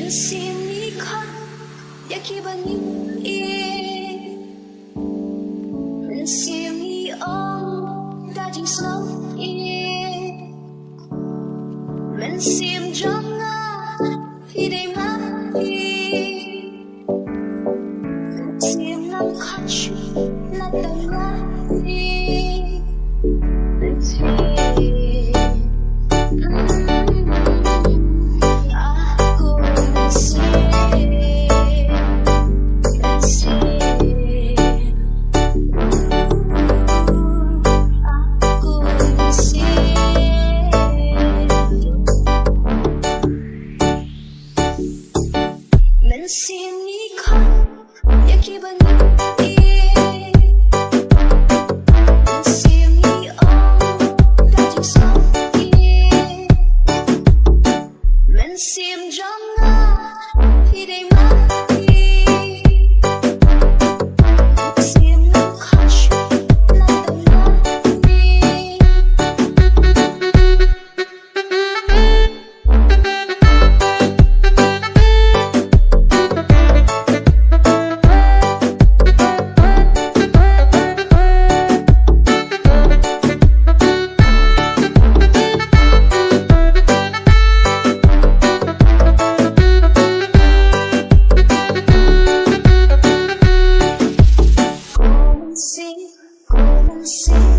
mynsiem mi khot, kiba ieied. Mynsiem mi đã chính sâu ieied. Mynsiem janna khi đây mắt mynsiem nam khot là tầng lá mynsiem mi khot, kiba ieied. Mynsiem mi đã chính sâu ieied. Mynsiem janna khi đây mắt mynsiem nam khot là tầng lá mynsiem.